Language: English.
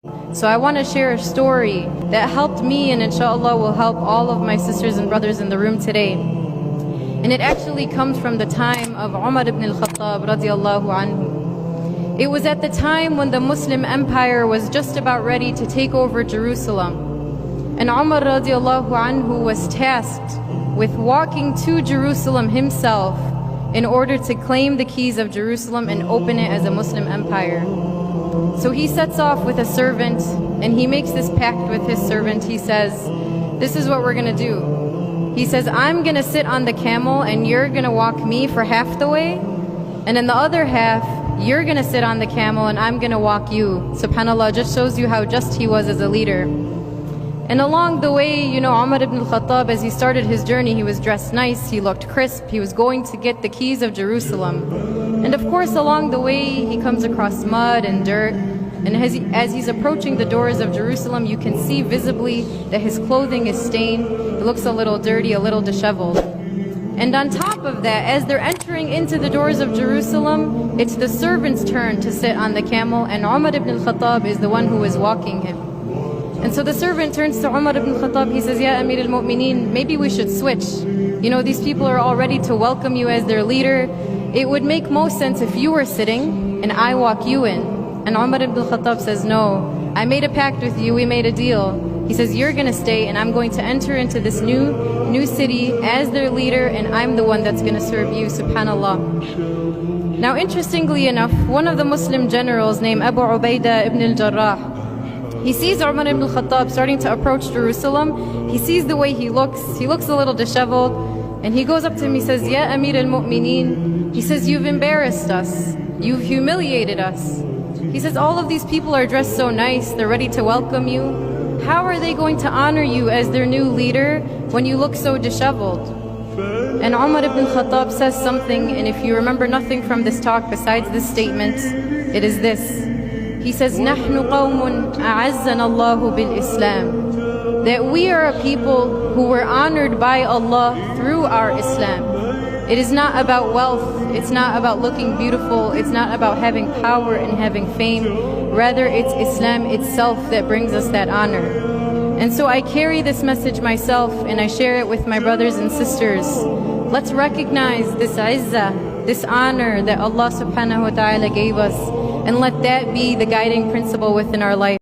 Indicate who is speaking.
Speaker 1: So I want to share a story that helped me and inshallah will help all of my sisters and brothers in the room today. And it actually comes from the time of Omar ibn al-Khattab radiallahu anhu. It was at the time when the Muslim empire was just about ready to take over Jerusalem. And Omar radiallahu anhu was tasked with walking to Jerusalem himself in order to claim the keys of Jerusalem and open it as a Muslim empire. So he sets off with a servant and he makes this pact with his servant. He says, this is what we're gonna do. He says, I'm gonna sit on the camel and you're gonna walk me for half the way, and in the other half you're gonna sit on the camel and I'm gonna walk you. SubhanAllah, just shows you how just he was as a leader. And along the way, you know, Umar ibn al-Khattab, as he started his journey, he was dressed nice, he looked crisp, he was going to get the keys of Jerusalem. And of course, along the way, he comes across mud and dirt. And as he's approaching the doors of Jerusalem, you can see visibly that his clothing is stained. It looks a little dirty, a little disheveled. And on top of that, as they're entering into the doors of Jerusalem, it's the servant's turn to sit on the camel, and Umar ibn al-Khattab is the one who is walking him. And so the servant turns to Umar ibn al-Khattab, he says, Ya Amir al-Mu'mineen, maybe we should switch. You know, these people are all ready to welcome you as their leader. It would make most sense if you were sitting and I walk you in. And Umar ibn al-Khattab says, no, I made a pact with you, we made a deal. He says, you're gonna stay and I'm going to enter into this new city as their leader, and I'm the one that's gonna serve you, subhanallah. Now interestingly enough, one of the Muslim generals named Abu Ubaidah ibn al-Jarrah, he sees Umar ibn al-Khattab starting to approach Jerusalem. He sees the way he looks a little disheveled, and he goes up to him, he says, Ya Amir al-Mu'mineen, he says, you've embarrassed us, you've humiliated us. He says, all of these people are dressed so nice, they're ready to welcome you. How are they going to honor you as their new leader when you look so disheveled? And Umar ibn al-Khattab says something, and if you remember nothing from this talk besides this statement, it is this. He says, نَحْنُ قَوْمٌ أَعَزَّنَا اللَّهُ بِالْإِسْلَامِ, that we are a people who were honored by Allah through our Islam. It is not about wealth, it's not about looking beautiful, it's not about having power and having fame. Rather, it's Islam itself that brings us that honor. And so I carry this message myself and I share it with my brothers and sisters. Let's recognize this izzah, this honor that Allah subhanahu wa ta'ala gave us, and let that be the guiding principle within our life.